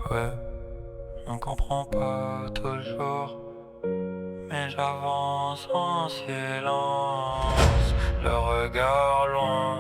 Ouais, on comprend pas toujours, mais j'avance en silence, le regard loin,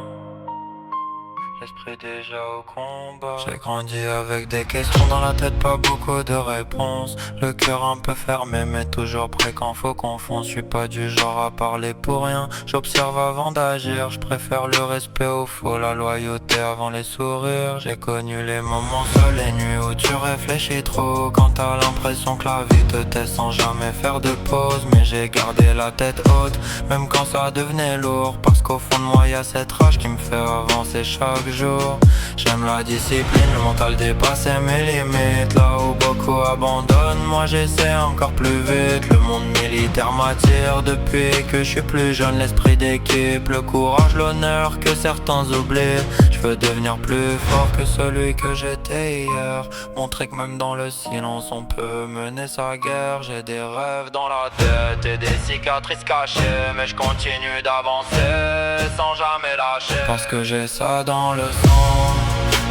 l'esprit déjà au combat. J'ai grandi avec des questions dans la tête, pas beaucoup de réponses. Le cœur un peu fermé mais toujours prêt quand faut qu'on fonce. Je suis pas du genre à parler pour rien, j'observe avant d'agir. Je préfère le respect au faux, la loyauté avant les sourires. J'ai connu les moments seuls, les nuits où tu réfléchis trop, quand t'as l'impression que la vie te teste sans jamais faire de pause. Mais j'ai gardé la tête haute, même quand ça devenait lourd, parce qu'au fond de moi y'a cette rage qui me fait avancer chaque jour. J'aime la discipline, le mental dépasser mes limites. Là où beaucoup abandonnent, moi j'essaie encore plus vite. Le monde militaire m'attire depuis que je suis plus jeune. L'esprit d'équipe, le courage, l'honneur que certains oublient. Je veux devenir plus fort que celui que j'étais hier, montrer que même dans le silence on peut mener sa guerre. J'ai des rêves dans la tête et des cicatrices cachées, mais je continue d'avancer sans jamais lâcher. Parce que j'ai ça dans le sang,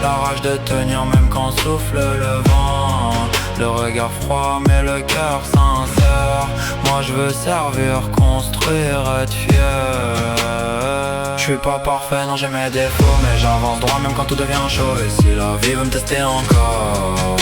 la rage de tenir même quand souffle le vent. Le regard froid mais le cœur sincère. Moi je veux servir, construire, être fier. Je suis pas parfait, non j'ai mes défauts, mais j'avance droit même quand tout devient chaud. Et si la vie veut me tester encore,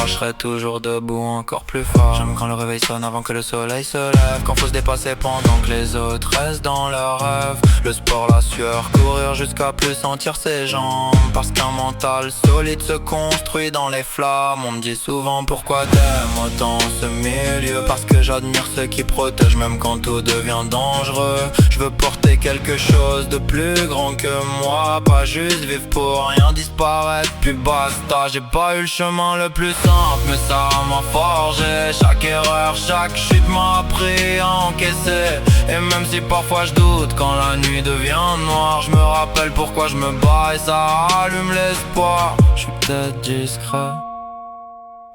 je serai toujours debout, encore plus fort. J'aime quand le réveil sonne avant que le soleil se lève, quand faut se dépasser pendant que les autres restent dans leurs rêves. Le sport, la sueur, courir jusqu'à plus sentir ses jambes, parce qu'un mental solide se construit dans les flammes. On me dit souvent pourquoi t'aimes autant ce milieu, parce que j'admire ceux qui protègent même quand tout devient dangereux. Je veux porter quelque chose de plus grand que moi, pas juste vivre pour rien disparaître puis basta. J'ai pas eu le chemin le plus simple, mais ça m'a forgé. Chaque erreur, chaque chute m'a appris à encaisser. Et même si parfois je doute quand la nuit devient noire, je me rappelle pourquoi je me bats et ça allume l'espoir. Je suis peut-être discret,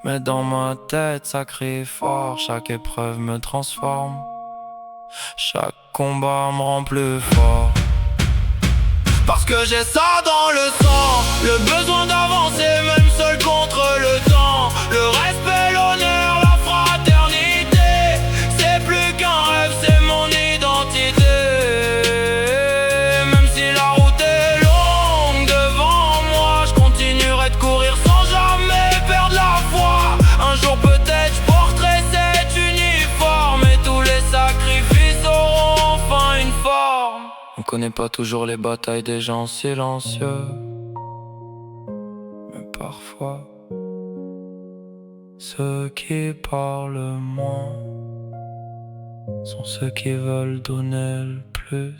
mais dans ma tête ça crie fort. Chaque épreuve me transforme, chaque combat me rend plus fort. Parce que j'ai ça dans le sang, le besoin d'avancer même seul contre le temps. Le respect, l'honneur, la fraternité, c'est plus qu'un rêve, c'est mon identité. Même si la route est longue devant moi, je continuerai de courir sans jamais perdre la foi. Un jour peut-être je porterai cet uniforme et tous les sacrifices auront enfin une forme. On connaît pas toujours les batailles des gens silencieux, mais parfois ceux qui parlent moins sont ceux qui veulent donner le plus.